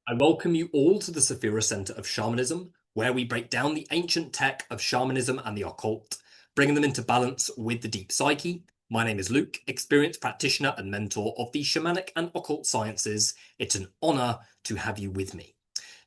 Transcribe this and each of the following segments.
I welcome you all to the Saphira Center of Shamanism, where we break down the ancient tech of shamanism and the occult, bringing them into balance with the deep psyche. My name is Luke, experienced practitioner and mentor of the shamanic and occult sciences. It's an honor to have you with me.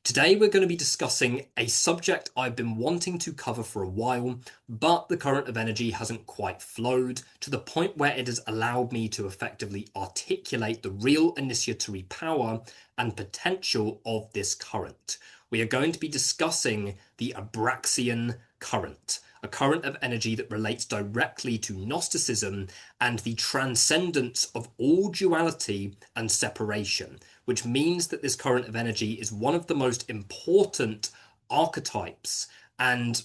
Today, we're going to be discussing a subject I've been wanting to cover for a while, but the current of energy hasn't quite flowed to the point where it has allowed me to effectively articulate the real initiatory power and potential of this current. We are going to be discussing the Abraxian current, a current of energy that relates directly to Gnosticism and the transcendence of all duality and separation, which means that this current of energy is one of the most important archetypes and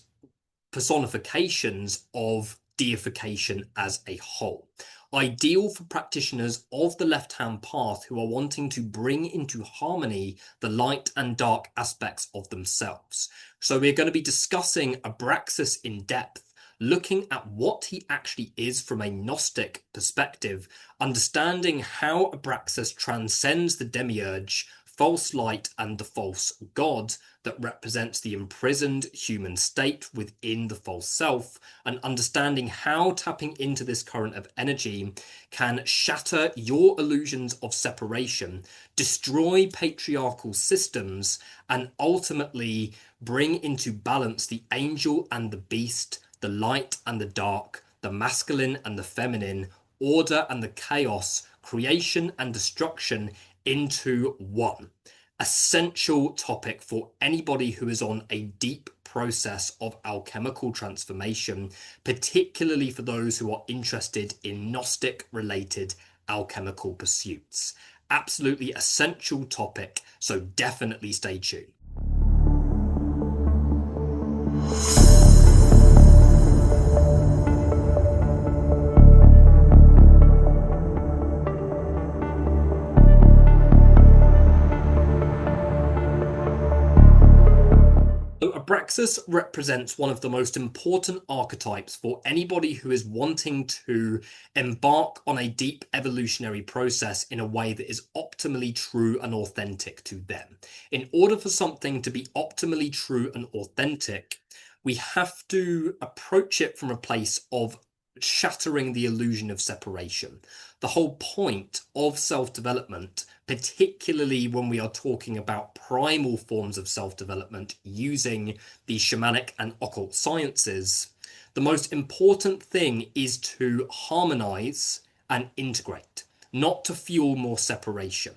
personifications of deification as a whole. Ideal for practitioners of the left-hand path who are wanting to bring into harmony the light and dark aspects of themselves. So we're going to be discussing Abraxas in depth, looking at what he actually is from a Gnostic perspective, understanding how Abraxas transcends the Demiurge, false light, and the false god that represents the imprisoned human state within the false self, and understanding how tapping into this current of energy can shatter your illusions of separation, destroy patriarchal systems, and ultimately bring into balance the angel and the beast, the light and the dark, the masculine and the feminine, order and the chaos, creation and destruction into one. Essential topic for anybody who is on a deep process of alchemical transformation, particularly for those who are interested in Gnostic related alchemical pursuits. Absolutely essential topic, so definitely stay tuned. Abraxas represents one of the most important archetypes for anybody who is wanting to embark on a deep evolutionary process in a way that is optimally true and authentic to them. In order for something to be optimally true and authentic, we have to approach it from a place of shattering the illusion of separation. The whole point of self-development, particularly when we are talking about primal forms of self-development using the shamanic and occult sciences, the most important thing is to harmonize and integrate, not to fuel more separation.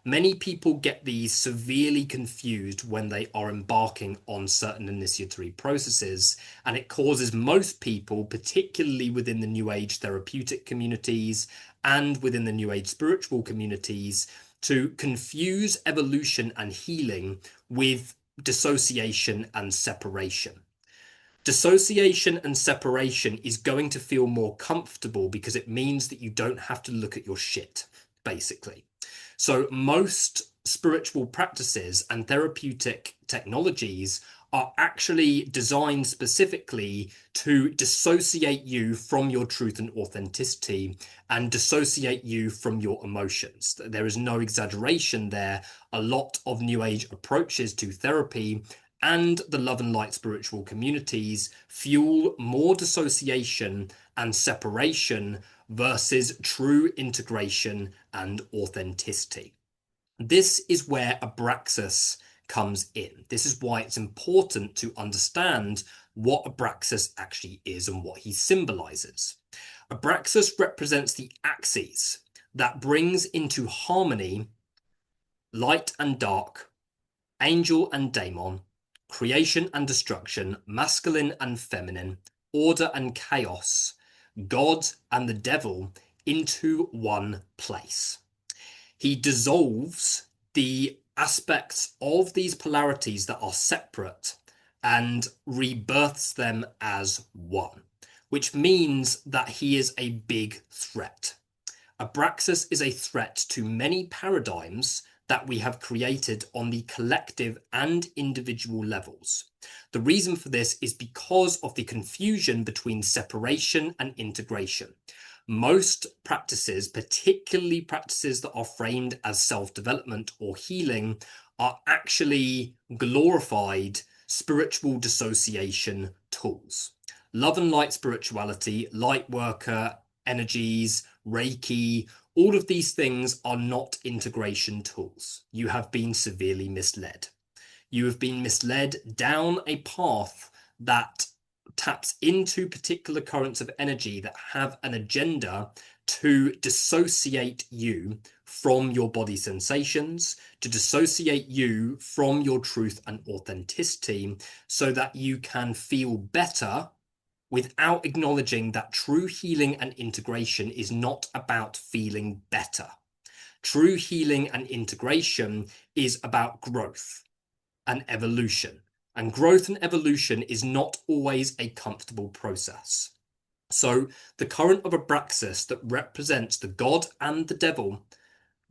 Many people get these severely confused when they are embarking on certain initiatory processes, and it causes most people, particularly within the New Age therapeutic communities and within the New Age spiritual communities, to confuse evolution and healing with dissociation and separation. Dissociation and separation is going to feel more comfortable because it means that you don't have to look at your shit, basically. So most spiritual practices and therapeutic technologies are actually designed specifically to dissociate you from your truth and authenticity and dissociate you from your emotions. There is no exaggeration there. A lot of New Age approaches to therapy and the love and light spiritual communities fuel more dissociation and separation versus true integration and authenticity. This is where Abraxas comes in. This is why it's important to understand what Abraxas actually is and what he symbolizes. Abraxas represents the axes that brings into harmony light and dark, angel and daemon, creation and destruction, masculine and feminine, order and chaos, God and the devil into one place. He dissolves the aspects of these polarities that are separate and rebirths them as one, which means that he is a big threat. Abraxas is a threat to many paradigms that we have created on the collective and individual levels. The reason for this is because of the confusion between separation and integration. Most practices, particularly practices that are framed as self-development or healing, are actually glorified spiritual dissociation tools. Love and light spirituality, light worker energies, Reiki, all of these things are not integration tools. You have been severely misled. You have been misled down a path that taps into particular currents of energy that have an agenda to dissociate you from your body sensations, to dissociate you from your truth and authenticity, so that you can feel better without acknowledging that true healing and integration is not about feeling better. True healing and integration is about growth and evolution. And growth and evolution is not always a comfortable process. So the current of Abraxas that represents the God and the devil,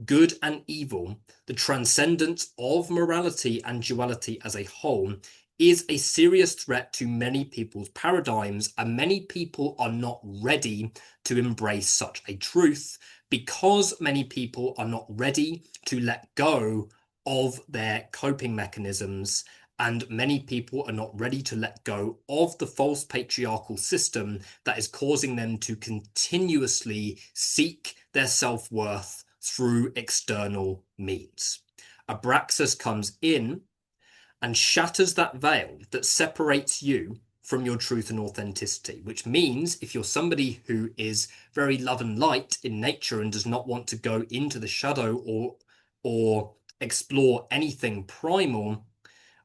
good and evil, the transcendence of morality and duality as a whole, is a serious threat to many people's paradigms, and many people are not ready to embrace such a truth because many people are not ready to let go of their coping mechanisms, and many people are not ready to let go of the false patriarchal system that is causing them to continuously seek their self-worth through external means. Abraxas comes in and shatters that veil that separates you from your truth and authenticity, which means if you're somebody who is very love and light in nature and does not want to go into the shadow or explore anything primal,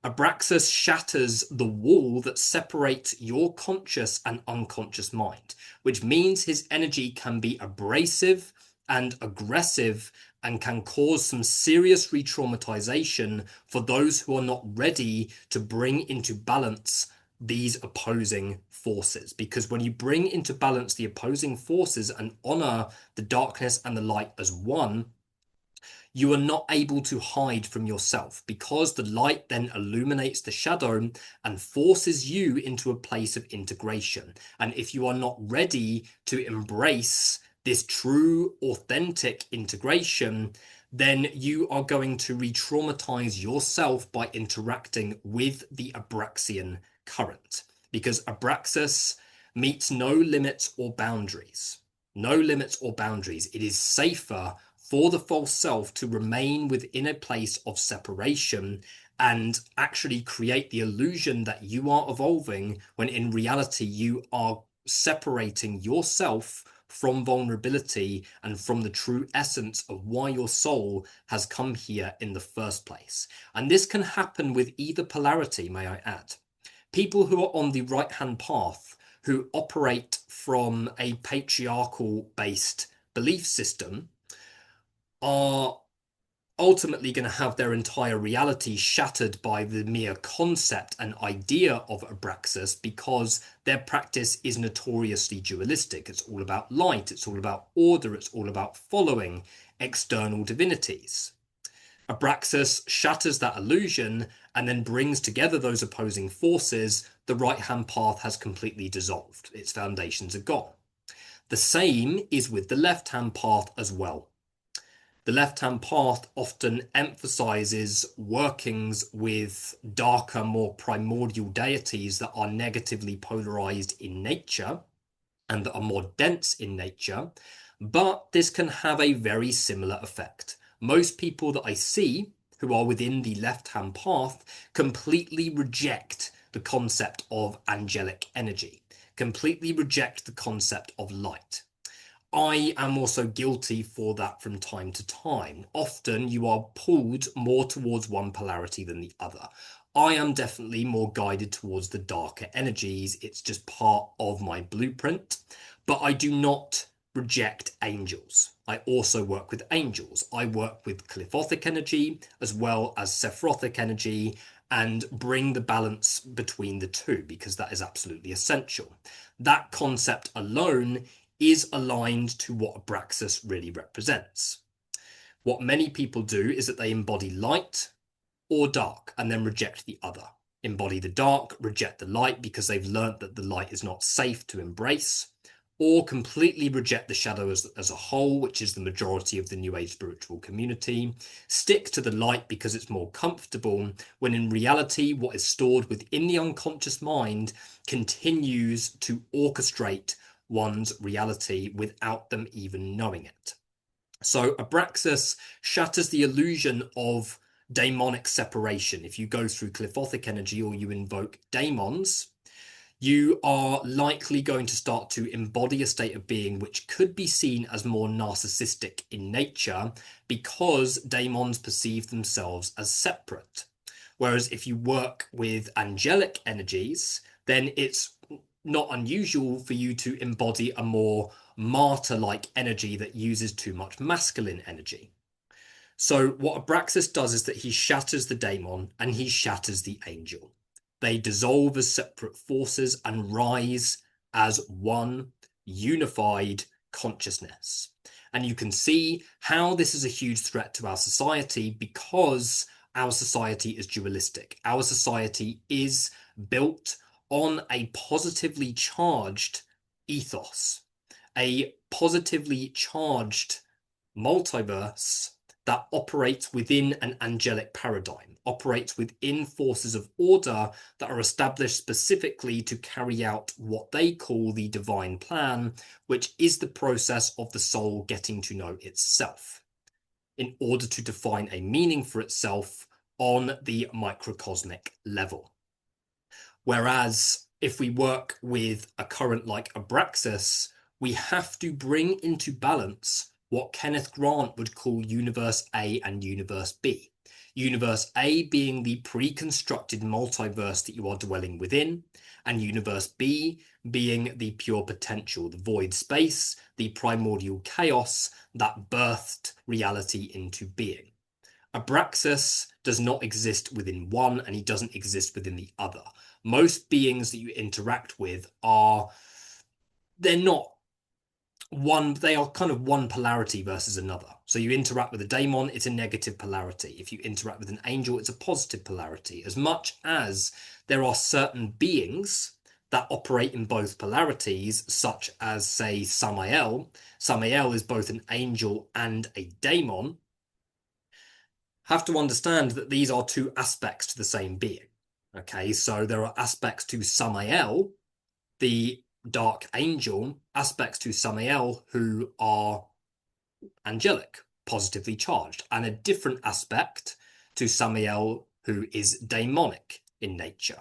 Abraxas shatters the wall that separates your conscious and unconscious mind, which means his energy can be abrasive and aggressive and can cause some serious re-traumatization for those who are not ready to bring into balance these opposing forces. Because when you bring into balance the opposing forces and honor the darkness and the light as one, you are not able to hide from yourself, because the light then illuminates the shadow and forces you into a place of integration. And if you are not ready to embrace this true, authentic integration, then you are going to re-traumatize yourself by interacting with the Abraxian current, because Abraxas meets no limits or boundaries. No limits or boundaries. It is safer for the false self to remain within a place of separation and actually create the illusion that you are evolving, when in reality you are separating yourself from vulnerability and from the true essence of why your soul has come here in the first place. And this can happen with either polarity, may I add. People who are on the right-hand path, who operate from a patriarchal-based belief system, are ultimately going to have their entire reality shattered by the mere concept and idea of Abraxas, because their practice is notoriously dualistic. It's all about light, it's all about order, it's all about following external divinities. Abraxas shatters that illusion and then brings together those opposing forces. The right-hand path has completely dissolved. Its foundations are gone. The same is with the left-hand path as well. The left-hand path often emphasizes workings with darker, more primordial deities that are negatively polarized in nature and that are more dense in nature, but this can have a very similar effect. Most people that I see who are within the left-hand path completely reject the concept of angelic energy, completely reject the concept of light. I am also guilty for that from time to time. Often you are pulled more towards one polarity than the other. I am definitely more guided towards the darker energies. It's just part of my blueprint. But I do not reject angels. I also work with angels. I work with Qliphothic energy as well as Sephirothic energy, and bring the balance between the two, because that is absolutely essential. That concept alone is aligned to what Abraxas really represents. What many people do is that they embody light or dark and then reject the other. Embody the dark, reject the light because they've learned that the light is not safe to embrace, or completely reject the shadow as a whole, which is the majority of the New Age spiritual community, stick to the light because it's more comfortable, when in reality, what is stored within the unconscious mind continues to orchestrate one's reality without them even knowing it. So Abraxas shatters the illusion of daemonic separation. If you go through Clifothic energy or you invoke daemons, you are likely going to start to embody a state of being which could be seen as more narcissistic in nature because daemons perceive themselves as separate. Whereas if you work with angelic energies, then it's not unusual for you to embody a more martyr-like energy that uses too much masculine energy. So what Abraxas does is that he shatters the daemon and he shatters the angel. They dissolve as separate forces and rise as one unified consciousness. And you can see how this is a huge threat to our society because our society is dualistic. Our society is built on a positively charged ethos, a positively charged multiverse that operates within an angelic paradigm, operates within forces of order that are established specifically to carry out what they call the divine plan, which is the process of the soul getting to know itself in order to define a meaning for itself on the microcosmic level. Whereas if we work with a current like Abraxas, we have to bring into balance what Kenneth Grant would call Universe A and Universe B. Universe A being the pre-constructed multiverse that you are dwelling within, and Universe B being the pure potential, the void space, the primordial chaos that birthed reality into being. Abraxas does not exist within one, and he doesn't exist within the other. Most beings that you interact with they're not one, they are kind of one polarity versus another. So you interact with a daemon, it's a negative polarity. If you interact with an angel, it's a positive polarity. As much as there are certain beings that operate in both polarities, such as, say, Samael. Samael is both an angel and a daemon. Have to understand that these are two aspects to the same being. Okay, so there are aspects to Samael, the dark angel, aspects to Samael who are angelic, positively charged, and a different aspect to Samael who is demonic in nature.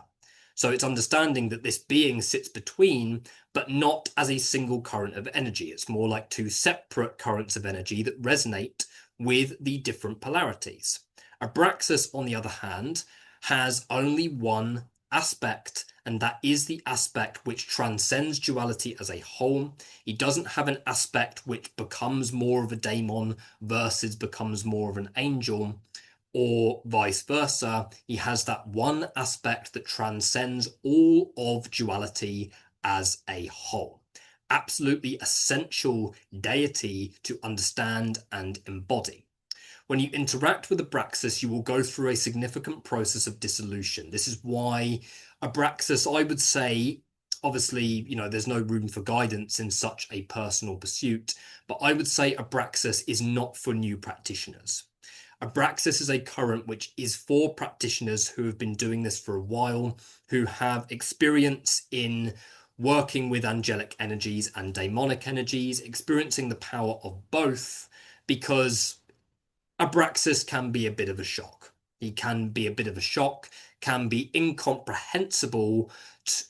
So it's understanding that this being sits between, but not as a single current of energy. It's more like two separate currents of energy that resonate with the different polarities. Abraxas, on the other hand, has only one aspect, and that is the aspect which transcends duality as a whole. He doesn't have an aspect which becomes more of a daemon versus becomes more of an angel, or vice versa. He has that one aspect that transcends all of duality as a whole. Absolutely essential deity to understand and embody. When you interact with Abraxas, you will go through a significant process of dissolution. This is why Abraxas, I would say, obviously, you know, there's no room for guidance in such a personal pursuit, but I would say Abraxas is not for new practitioners. Abraxas is a current which is for practitioners who have been doing this for a while, who have experience in working with angelic energies and demonic energies, experiencing the power of both, because Abraxas can be a bit of a shock. He can be a bit of a shock, can be incomprehensible,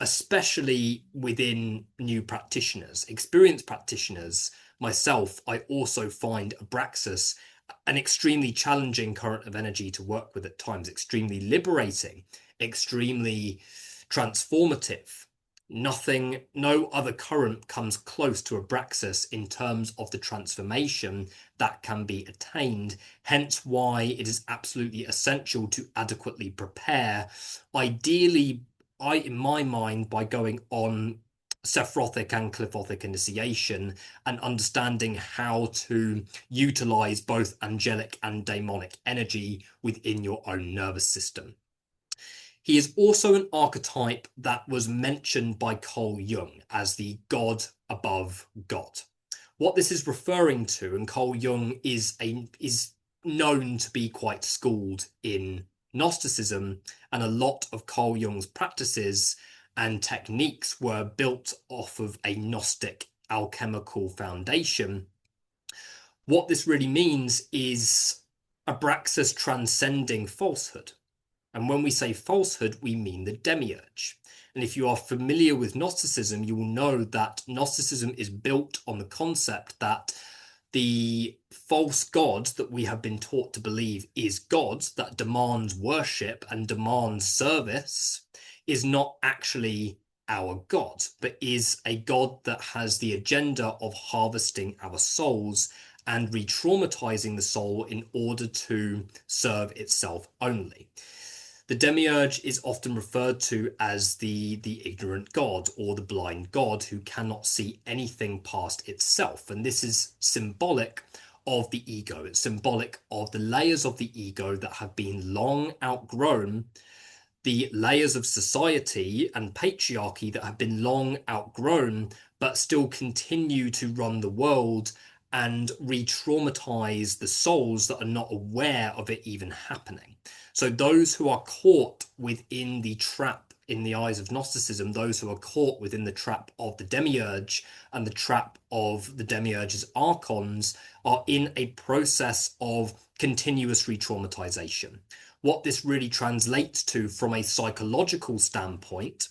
especially within new practitioners. Experienced practitioners, myself, I also find Abraxas an extremely challenging current of energy to work with at times, extremely liberating, extremely transformative. No other current comes close to Abraxas in terms of the transformation that can be attained. Hence why it is absolutely essential to adequately prepare. Ideally, in my mind, by going on Sephirotic and Clifothic initiation and understanding how to utilize both angelic and demonic energy within your own nervous system. He is also an archetype that was mentioned by Carl Jung as the God above God. What this is referring to, and Carl Jung is known to be quite schooled in Gnosticism, and a lot of Carl Jung's practices and techniques were built off of a Gnostic alchemical foundation. What this really means is Abraxas transcending falsehood. And when we say falsehood, we mean the Demiurge. And if you are familiar with Gnosticism, you will know that Gnosticism is built on the concept that the false God that we have been taught to believe is God, that demands worship and demands service, is not actually our God, but is a God that has the agenda of harvesting our souls and re-traumatizing the soul in order to serve itself only. The Demiurge is often referred to as the ignorant god or the blind god who cannot see anything past itself. And this is symbolic of the ego. It's symbolic of the layers of the ego that have been long outgrown, the layers of society and patriarchy that have been long outgrown, but still continue to run the world and re-traumatize the souls that are not aware of it even happening. So those who are caught within the trap in the eyes of Gnosticism, those who are caught within the trap of the Demiurge and the trap of the Demiurge's archons are in a process of continuous re-traumatization. What this really translates to from a psychological standpoint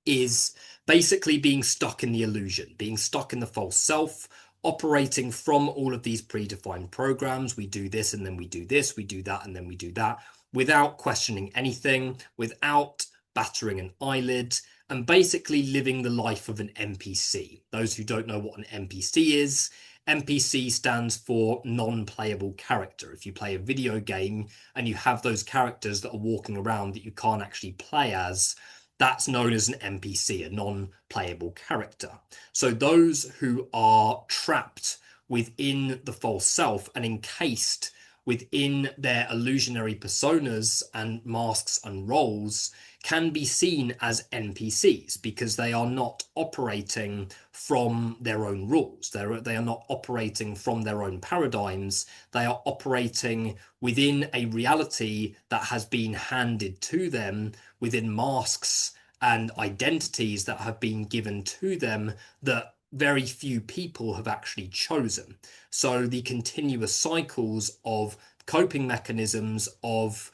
is basically being stuck in the illusion, being stuck in the false self, operating from all of these predefined programs. We do this and then we do this, we do that and then we do that, without questioning anything, without battering an eyelid, and basically living the life of an NPC. Those who don't know what an NPC is, NPC stands for non-playable character. If you play a video game and you have those characters that are walking around that you can't actually play as, that's known as an NPC, a non-playable character. So those who are trapped within the false self and encased within their illusionary personas and masks and roles can be seen as NPCs because they are not operating from their own rules. They are not operating from their own paradigms. They are operating within a reality that has been handed to them within masks and identities that have been given to them that very few people have actually chosen. So the continuous cycles of coping mechanisms of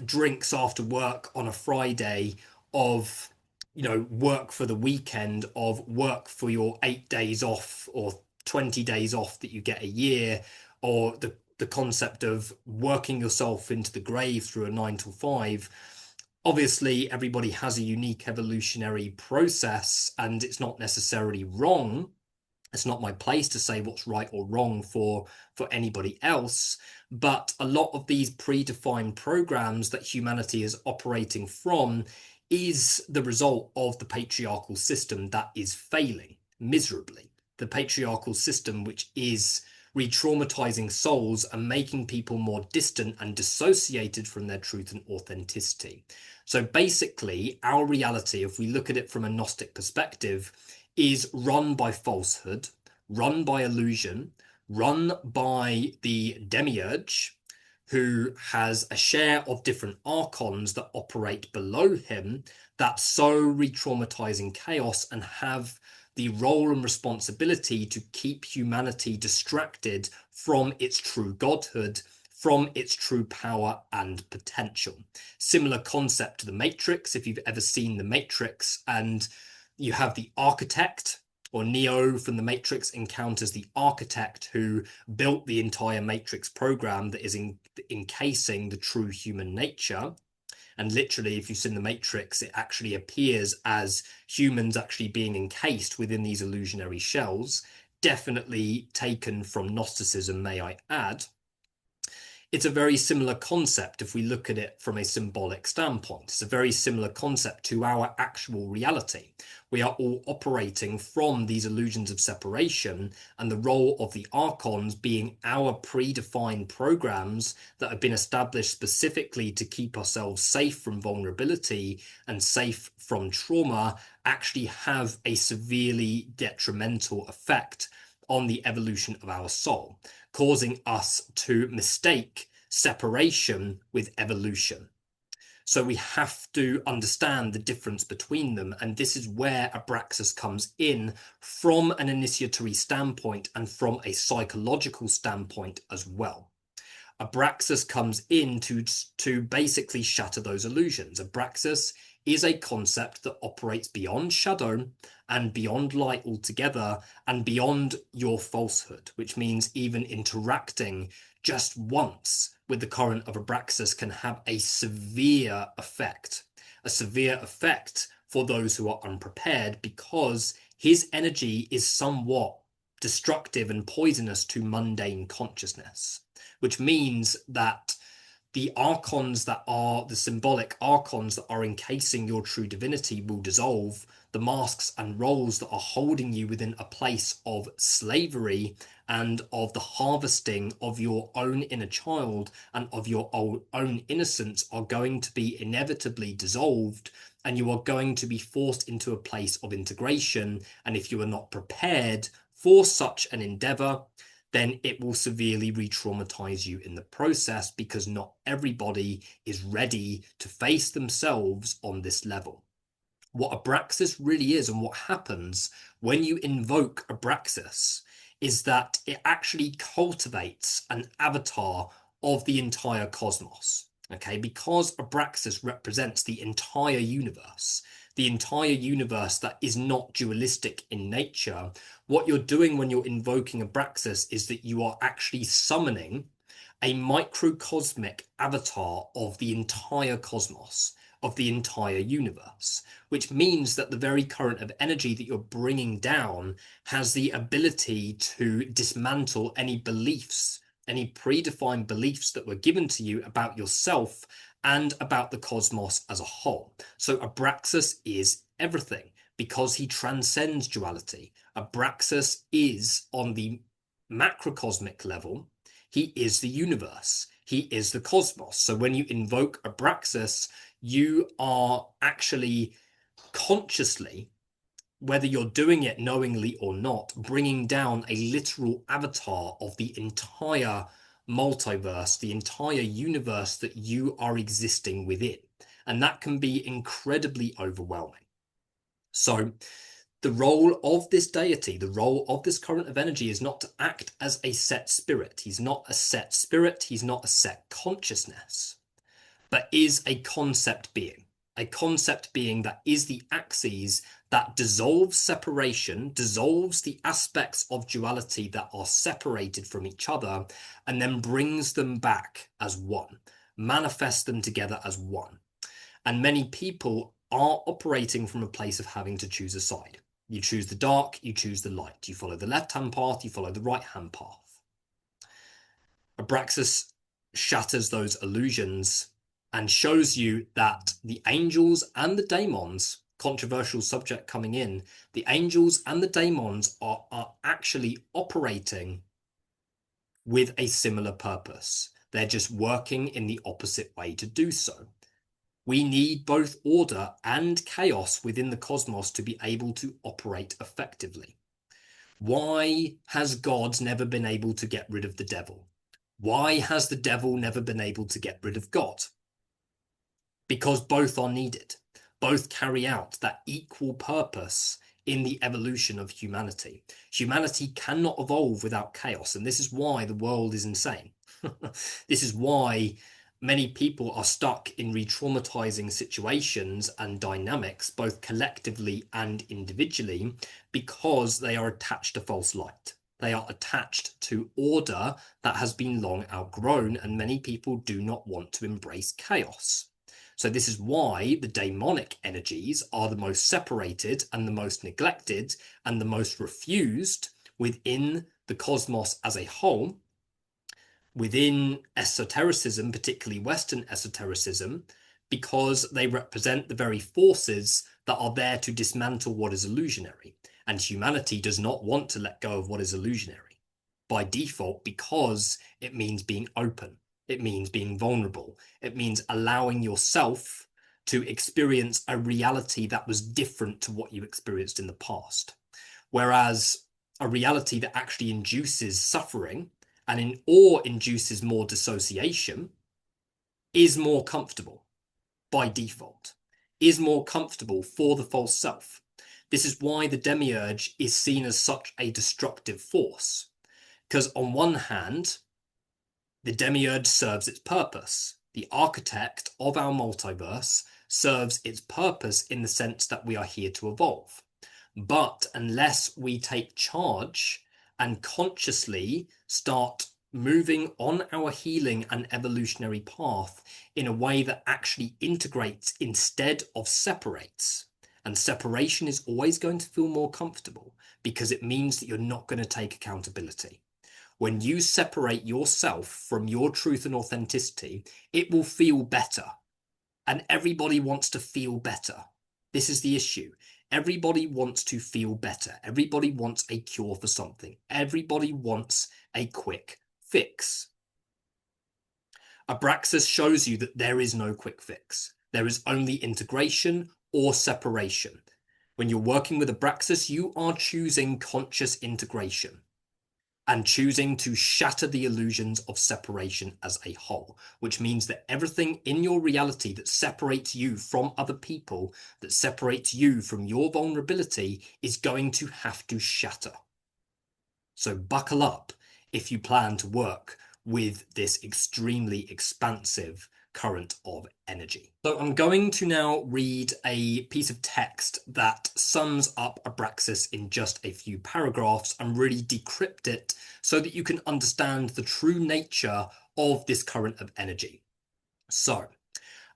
drinks after work on a Friday, of work for the weekend, of work for your 8 days off or 20 days off that you get a year, or the concept of working yourself into the grave through a 9 to 5. Obviously, everybody has a unique evolutionary process, and it's not necessarily wrong. It's not my place to say what's right or wrong for anybody else. But a lot of these predefined programs that humanity is operating from is the result of the patriarchal system that is failing miserably. The patriarchal system, which is re-traumatizing souls and making people more distant and dissociated from their truth and authenticity. So basically, our reality, if we look at it from a Gnostic perspective, is run by falsehood, run by illusion, run by the Demiurge, who has a share of different archons that operate below him that sow re-traumatizing chaos and have the role and responsibility to keep humanity distracted from its true godhood, from its true power and potential. Similar concept to the Matrix. If you've ever seen the Matrix and you have the architect, or Neo from the Matrix encounters the architect who built the entire Matrix program that is encasing the true human nature. And literally, if you've seen the Matrix, it actually appears as humans actually being encased within these illusionary shells, definitely taken from Gnosticism, may I add. it's a very similar concept if we look at it from a symbolic standpoint. It's a very similar concept to our actual reality. We are all operating from these illusions of separation, and the role of the archons being our predefined programs that have been established specifically to keep ourselves safe from vulnerability and safe from trauma actually have a severely detrimental effect on the evolution of our soul, causing us to mistake separation with evolution. So we have to understand the difference between them. And this is where Abraxas comes in from an initiatory standpoint and from a psychological standpoint as well. Abraxas comes in to basically shatter those illusions. Abraxas is a concept that operates beyond shadow and beyond light altogether and beyond your falsehood, which means even interacting just once with the current of Abraxas can have a severe effect for those who are unprepared, because his energy is somewhat destructive and poisonous to mundane consciousness, which means that the archons that are the symbolic archons that are encasing your true divinity will dissolve. The masks and roles that are holding you within a place of slavery and of the harvesting of your own inner child and of your own innocence are going to be inevitably dissolved, and you are going to be forced into a place of integration. And if you are not prepared for such an endeavor, then it will severely re-traumatize you in the process, because not everybody is ready to face themselves on this level. What Abraxas really is, and what happens when you invoke Abraxas, is that it actually cultivates an avatar of the entire cosmos. Okay, because Abraxas represents the entire universe that is not dualistic in nature. What you're doing when you're invoking Abraxas is that you are actually summoning a microcosmic avatar of the entire cosmos, of the entire universe, which means that the very current of energy that you're bringing down has the ability to dismantle any beliefs, any predefined beliefs that were given to you about yourself and about the cosmos as a whole. So Abraxas is everything because he transcends duality. Abraxas is, on the macrocosmic level, he is the universe. He is the cosmos. So when you invoke Abraxas, you are actually consciously, whether you're doing it knowingly or not, bringing down a literal avatar of the entire multiverse, the entire universe that you are existing within. And that can be incredibly overwhelming. So the role of this deity, the role of this current of energy, is not to act as a set spirit. He's not a set spirit. He's not a set consciousness, but is a concept being that is the axes that dissolves separation, dissolves the aspects of duality that are separated from each other, and then brings them back as one, manifests them together as one. And many people are operating from a place of having to choose a side. You choose the dark, you choose the light. You follow the left-hand path, you follow the right-hand path. Abraxas shatters those illusions and shows you that the angels and the daemons, controversial subject coming in, the angels and the daemons are actually operating with a similar purpose. They're just working in the opposite way to do so. We need both order and chaos within the cosmos to be able to operate effectively. Why has God never been able to get rid of the devil? Why has the devil never been able to get rid of God? Because both are needed. Both carry out that equal purpose in the evolution of humanity. Humanity cannot evolve without chaos, and this is why the world is insane. This is why many people are stuck in re-traumatizing situations and dynamics, both collectively and individually, because they are attached to false light. They are attached to order that has been long outgrown, and many people do not want to embrace chaos. So this is why the daemonic energies are the most separated and the most neglected and the most refused within the cosmos as a whole, within esotericism, particularly Western esotericism, because they represent the very forces that are there to dismantle what is illusionary. And humanity does not want to let go of what is illusionary by default, because it means being open. It means being vulnerable. It means allowing yourself to experience a reality that was different to what you experienced in the past. Whereas a reality that actually induces suffering or induces more dissociation is more comfortable by default, is more comfortable for the false self. This is why the Demiurge is seen as such a destructive force. Because on one hand, the Demiurge serves its purpose. The architect of our multiverse serves its purpose in the sense that we are here to evolve. But unless we take charge and consciously start moving on our healing and evolutionary path in a way that actually integrates instead of separates, and separation is always going to feel more comfortable because it means that you're not going to take accountability. When you separate yourself from your truth and authenticity, it will feel better. And everybody wants to feel better. This is the issue. Everybody wants to feel better. Everybody wants a cure for something. Everybody wants a quick fix. Abraxas shows you that there is no quick fix. There is only integration or separation. When you're working with Abraxas, you are choosing conscious integration and choosing to shatter the illusions of separation as a whole, which means that everything in your reality that separates you from other people, that separates you from your vulnerability, is going to have to shatter. So buckle up if you plan to work with this extremely expansive current of energy. So I'm going to now read a piece of text that sums up Abraxas in just a few paragraphs and really decrypt it so that you can understand the true nature of this current of energy. So,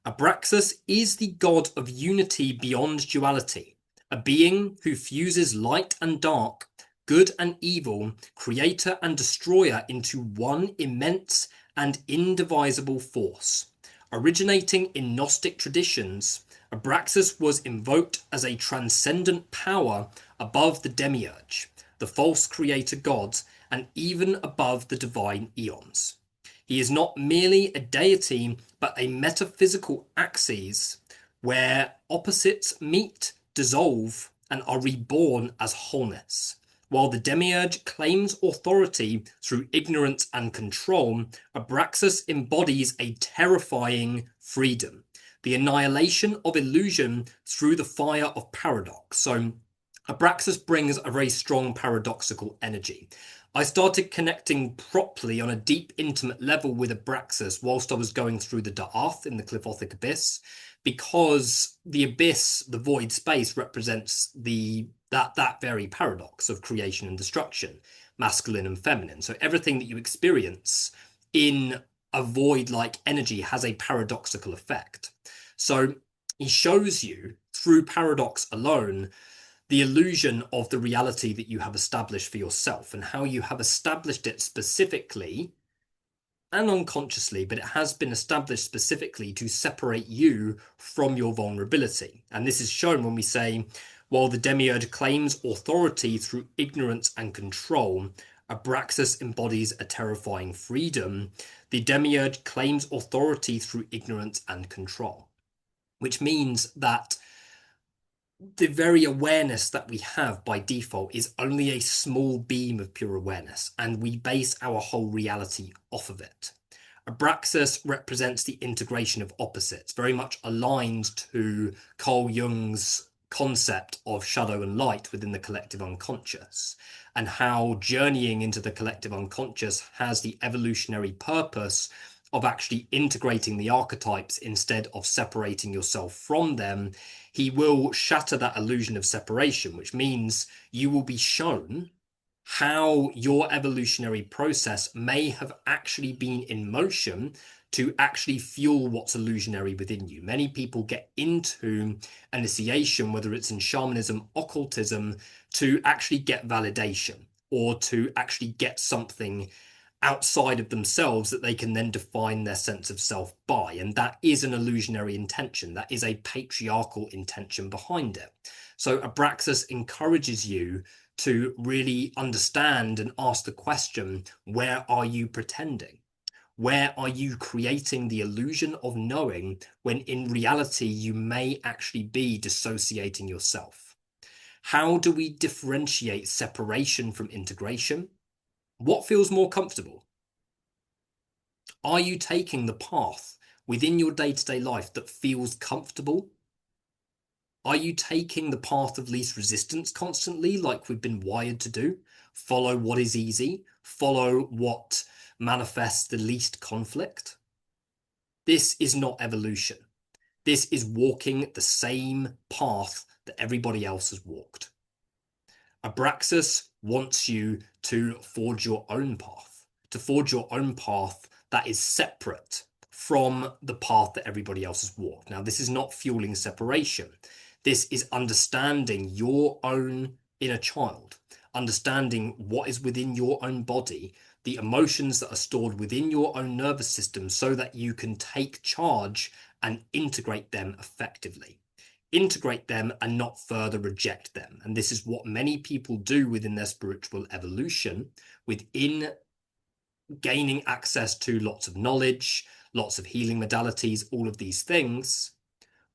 Abraxas is the god of unity beyond duality, a being who fuses light and dark, good and evil, creator and destroyer into one immense and indivisible force. Originating in Gnostic traditions, Abraxas was invoked as a transcendent power above the Demiurge, the false creator gods, and even above the divine eons. He is not merely a deity, but a metaphysical axis where opposites meet, dissolve, and are reborn as wholeness. While the Demiurge claims authority through ignorance and control, Abraxas embodies a terrifying freedom, the annihilation of illusion through the fire of paradox. So Abraxas brings a very strong paradoxical energy. I started connecting properly on a deep, intimate level with Abraxas whilst I was going through the Da'ath in the Cliffothic Abyss, because the abyss, the void space, represents that very paradox of creation and destruction, masculine and feminine. So everything that you experience in a void-like energy has a paradoxical effect. So he shows you through paradox alone the illusion of the reality that you have established for yourself and how you have established it specifically and unconsciously, but it has been established specifically to separate you from your vulnerability. And this is shown when we say, while the Demiurge claims authority through ignorance and control, Abraxas embodies a terrifying freedom. The Demiurge claims authority through ignorance and control, which means that the very awareness that we have by default is only a small beam of pure awareness, and we base our whole reality off of it. Abraxas represents the integration of opposites, very much aligned to Carl Jung's concept of shadow and light within the collective unconscious, and how journeying into the collective unconscious has the evolutionary purpose of actually integrating the archetypes instead of separating yourself from them. He will shatter that illusion of separation, which means you will be shown how your evolutionary process may have actually been in motion to actually fuel what's illusionary within you. Many people get into initiation, whether it's in shamanism, occultism, to actually get validation or to actually get something outside of themselves that they can then define their sense of self by. And that is an illusionary intention. That is a patriarchal intention behind it. So Abraxas encourages you to really understand and ask the question, where are you pretending? Where are you creating the illusion of knowing when in reality you may actually be dissociating yourself? How do we differentiate separation from integration? What feels more comfortable? Are you taking the path within your day-to-day life that feels comfortable? Are you taking the path of least resistance constantly, like we've been wired to do? Follow what is easy, follow what manifests the least conflict? This is not evolution. This is walking the same path that everybody else has walked. Abraxas wants you to forge your own path, that is separate from the path that everybody else has walked. Now, this is not fueling separation. This is understanding your own inner child, understanding what is within your own body, the emotions that are stored within your own nervous system, so that you can take charge and integrate them effectively. Integrate them and not further reject them. And this is what many people do within their spiritual evolution, within gaining access to lots of knowledge, lots of healing modalities, all of these things.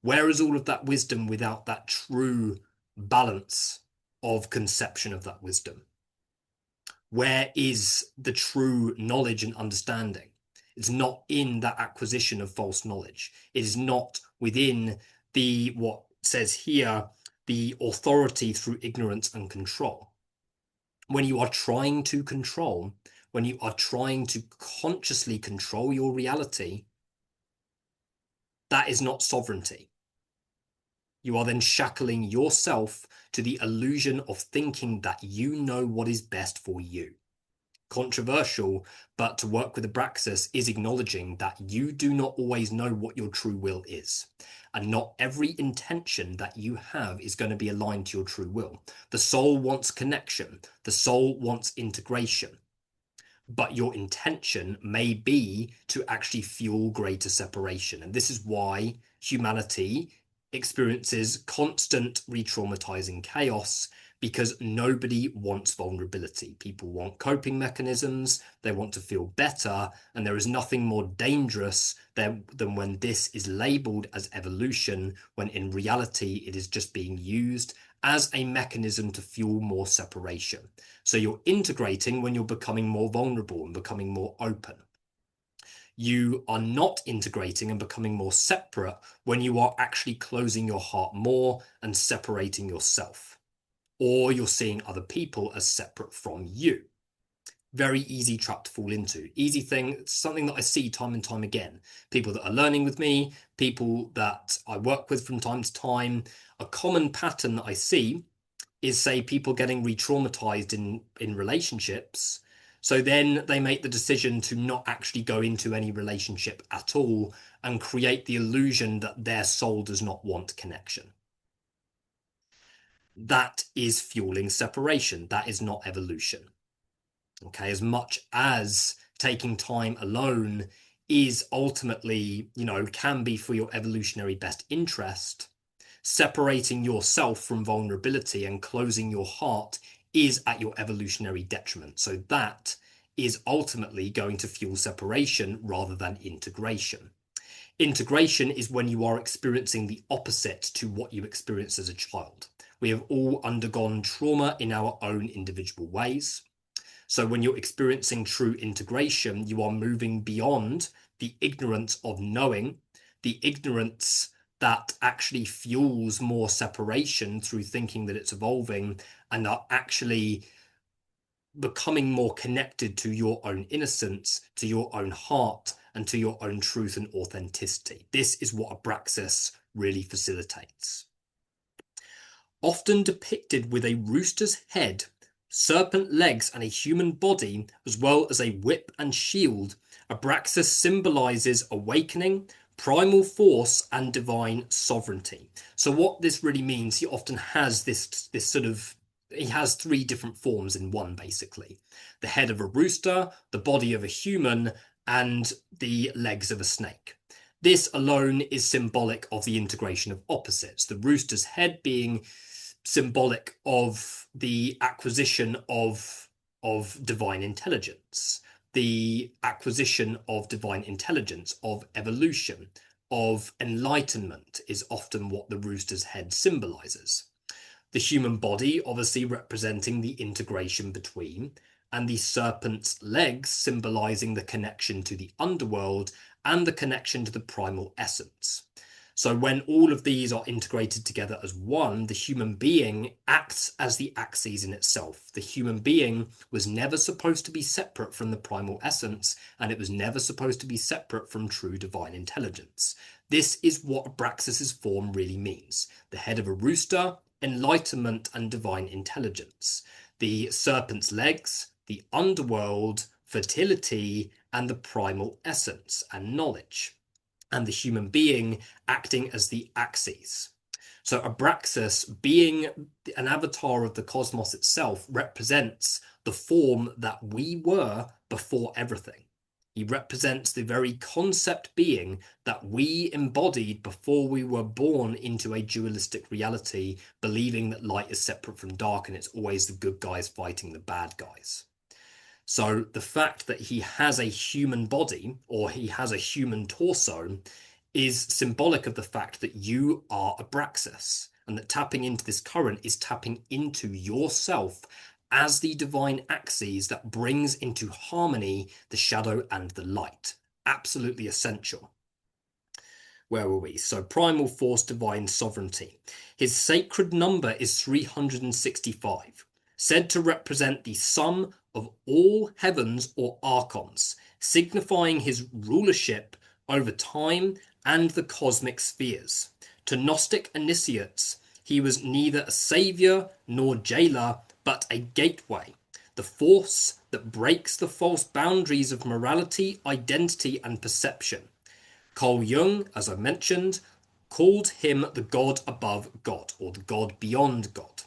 Where is all of that wisdom without that true balance of conception of that wisdom? Where is the true knowledge and understanding? It's not in that acquisition of false knowledge. It is not within what says here, the authority through ignorance and control. When you are trying to control, when you are trying to consciously control your reality, that is not sovereignty. You are then shackling yourself to the illusion of thinking that you know what is best for you. Controversial, but to work with Abraxas is acknowledging that you do not always know what your true will is. And not every intention that you have is going to be aligned to your true will. The soul wants connection. The soul wants integration. But your intention may be to actually fuel greater separation. And this is why humanity experiences constant re-traumatizing chaos, because nobody wants vulnerability. People want coping mechanisms, they want to feel better, and there is nothing more dangerous than when this is labeled as evolution, when in reality it is just being used as a mechanism to fuel more separation. So you're integrating when you're becoming more vulnerable and becoming more open. You are not integrating and becoming more separate when you are actually closing your heart more and separating yourself, or you're seeing other people as separate from you. Very easy trap to fall into. Easy thing, something that I see time and time again. People that are learning with me, people that I work with from time to time. A common pattern that I see is, say, people getting re-traumatized in relationships. So then they make the decision to not actually go into any relationship at all and create the illusion that their soul does not want connection. That is fueling separation. That is not evolution. Okay, as much as taking time alone is ultimately, can be for your evolutionary best interest, separating yourself from vulnerability and closing your heart is at your evolutionary detriment. So that is ultimately going to fuel separation rather than integration. Integration is when you are experiencing the opposite to what you experienced as a child. We have all undergone trauma in our own individual ways. So when you're experiencing true integration, you are moving beyond the ignorance of knowing, the ignorance that actually fuels more separation through thinking that it's evolving, and are actually becoming more connected to your own innocence, to your own heart, and to your own truth and authenticity. This is what Abraxas really facilitates. Often depicted with a rooster's head, serpent legs, and a human body, as well as a whip and shield, Abraxas symbolizes awakening, primal force, and divine sovereignty. So what this really means, he often has this sort of he has three different forms in one, basically. The head of a rooster, the body of a human, and the legs of a snake. This alone is symbolic of the integration of opposites, the rooster's head being symbolic of the acquisition of divine intelligence, the acquisition of divine intelligence, of evolution, of enlightenment is often what the rooster's head symbolizes. The human body obviously representing the integration between, and the serpent's legs symbolizing the connection to the underworld and the connection to the primal essence. So when all of these are integrated together as one, the human being acts as the axis in itself. The human being was never supposed to be separate from the primal essence, and it was never supposed to be separate from true divine intelligence. This is what Abraxas's form really means. The head of a rooster, enlightenment and divine intelligence. The serpent's legs, the underworld, fertility, and the primal essence and knowledge. And the human being acting as the axis. So Abraxas, being an avatar of the cosmos itself, represents the form that we were before everything. He represents the very concept being that we embodied before we were born into a dualistic reality, believing that light is separate from dark and it's always the good guys fighting the bad guys. So the fact that he has a human body, or he has a human torso, is symbolic of the fact that you are Abraxas, and that tapping into this current is tapping into yourself as the divine axis that brings into harmony the shadow and the light. Absolutely essential. Where were we? So primal force, divine sovereignty. His sacred number is 365, said to represent the sum of all heavens or archons, signifying his rulership over time and the cosmic spheres. To Gnostic initiates, he was neither a savior nor jailer, but a gateway, the force that breaks the false boundaries of morality, identity, and perception. Carl Jung, as I mentioned, called him the God above God, or the God beyond God.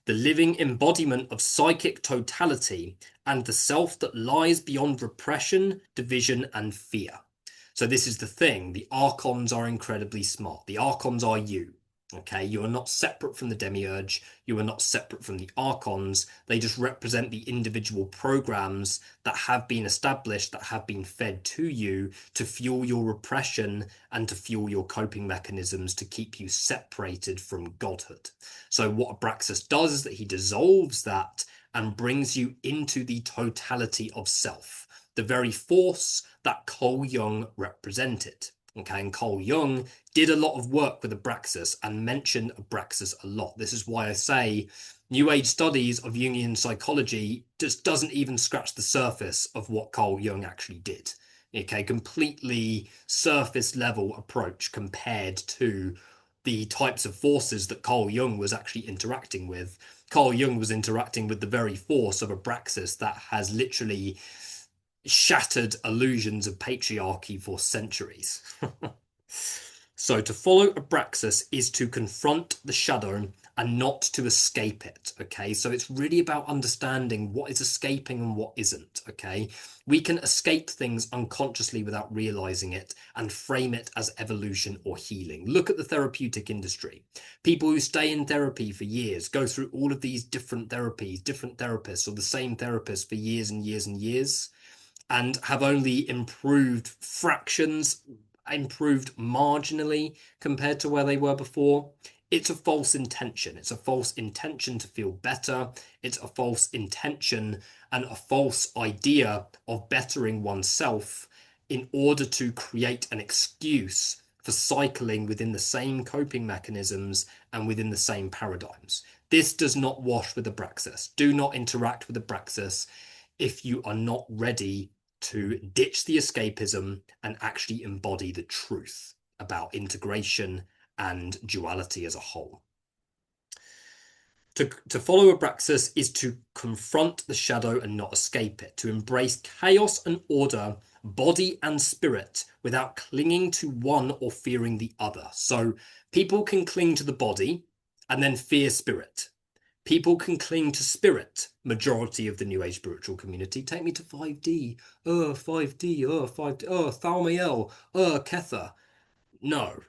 The living embodiment of psychic totality and the self that lies beyond repression, division, and fear. So this is the thing. The archons are incredibly smart. The archons are you. Okay, you are not separate from the Demiurge. You are not separate from the archons. They just represent the individual programs that have been established, that have been fed to you to fuel your repression and to fuel your coping mechanisms to keep you separated from godhood. So what Abraxas does is that he dissolves that and brings you into the totality of self, the very force that Carl Jung represented. Okay, and Carl Jung did a lot of work with Abraxas and mentioned Abraxas a lot. This is why I say New Age studies of Jungian psychology just doesn't even scratch the surface of what Carl Jung actually did. Okay, completely surface level approach compared to the types of forces that Carl Jung was actually interacting with. Carl Jung was interacting with the very force of Abraxas that has literally shattered illusions of patriarchy for centuries. So to follow Abraxas is to confront the shadow and not to escape it, okay? So it's really about understanding what is escaping and what isn't, okay? We can escape things unconsciously without realizing it and frame it as evolution or healing. Look at the therapeutic industry. People who stay in therapy for years, go through all of these different therapies, different therapists, or the same therapist for years and years and years, and have only improved fractions, improved marginally compared to where they were before. It's a false intention. It's a false intention to feel better. It's a false intention and a false idea of bettering oneself in order to create an excuse for cycling within the same coping mechanisms and within the same paradigms. This does not wash with Abraxas. Do not interact with Abraxas if you are not ready to ditch the escapism and actually embody the truth about integration and duality as a whole. To follow Abraxas is to confront the shadow and not escape it, to embrace chaos and order, body and spirit, without clinging to one or fearing the other. So people can cling to the body and then fear spirit. People can cling to spirit. Majority of the New Age spiritual community. Take me to 5D. 5D. 5D. Thalmael. Kether. No.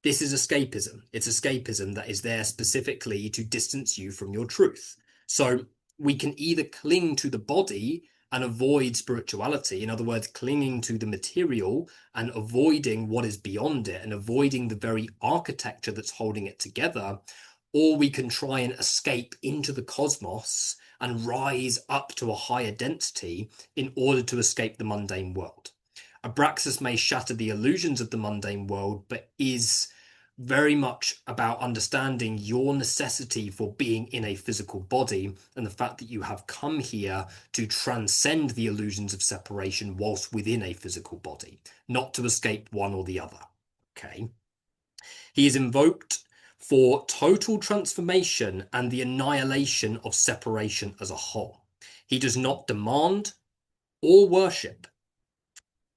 This is escapism. It's escapism that is there specifically to distance you from your truth. So we can either cling to the body and avoid spirituality, in other words, clinging to the material and avoiding what is beyond it and avoiding the very architecture that's holding it together, or we can try and escape into the cosmos and rise up to a higher density in order to escape the mundane world. Abraxas may shatter the illusions of the mundane world, but is very much about understanding your necessity for being in a physical body and the fact that you have come here to transcend the illusions of separation whilst within a physical body, not to escape one or the other. Okay. He is invoked for total transformation and the annihilation of separation as a whole. He does not demand or worship.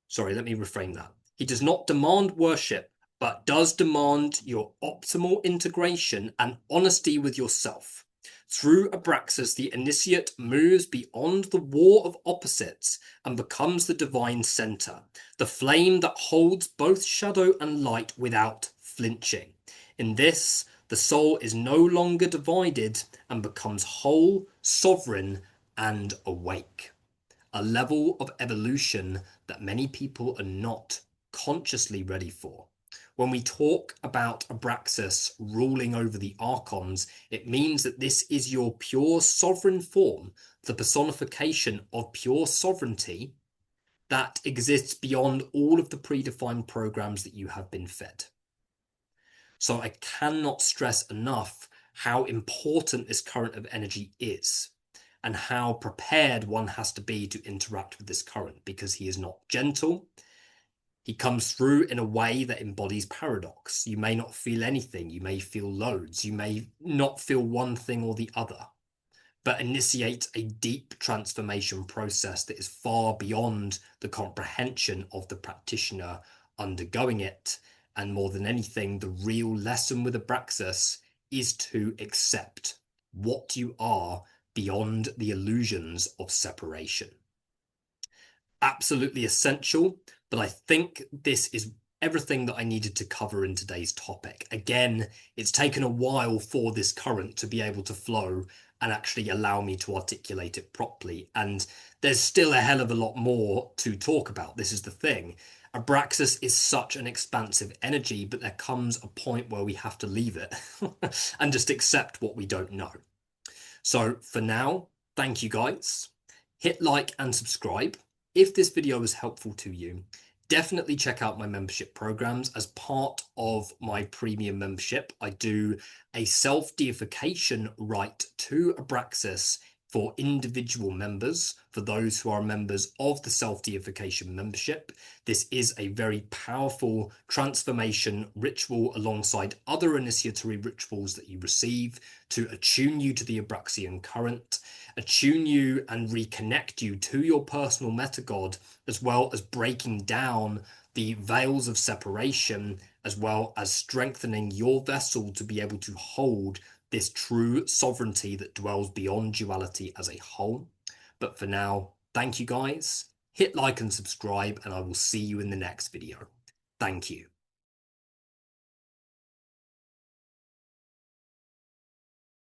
Sorry, let me reframe that. He does not demand worship, but does demand your optimal integration and honesty with yourself. Through Abraxas, the initiate moves beyond the war of opposites and becomes the divine center, the flame that holds both shadow and light without flinching. In this, the soul is no longer divided and becomes whole, sovereign, and awake. A level of evolution that many people are not consciously ready for. When we talk about Abraxas ruling over the archons, it means that this is your pure sovereign form, the personification of pure sovereignty that exists beyond all of the predefined programs that you have been fed. So I cannot stress enough how important this current of energy is and how prepared one has to be to interact with this current, because he is not gentle. He comes through in a way that embodies paradox. You may not feel anything. You may feel loads. You may not feel one thing or the other, but initiates a deep transformation process that is far beyond the comprehension of the practitioner undergoing it. And more than anything, the real lesson with Abraxas is to accept what you are beyond the illusions of separation. Absolutely essential, but I think this is everything that I needed to cover in today's topic. Again, it's taken a while for this current to be able to flow and actually allow me to articulate it properly. And there's still a hell of a lot more to talk about. This is the thing. Abraxas is such an expansive energy, but there comes a point where we have to leave it and just accept what we don't know. So for now, thank you guys. Hit like and subscribe. If this video was helpful to you, definitely check out my membership programs. As part of my premium membership, I do a self-deification rite to Abraxas for individual members, for those who are members of the self-deification membership. This is a very powerful transformation ritual alongside other initiatory rituals that you receive to attune you to the Abraxian current, attune you and reconnect you to your personal metagod, as well as breaking down the veils of separation, as well as strengthening your vessel to be able to hold this true sovereignty that dwells beyond duality as a whole. But for now, thank you guys. Hit like and subscribe, and I will see you in the next video. Thank you.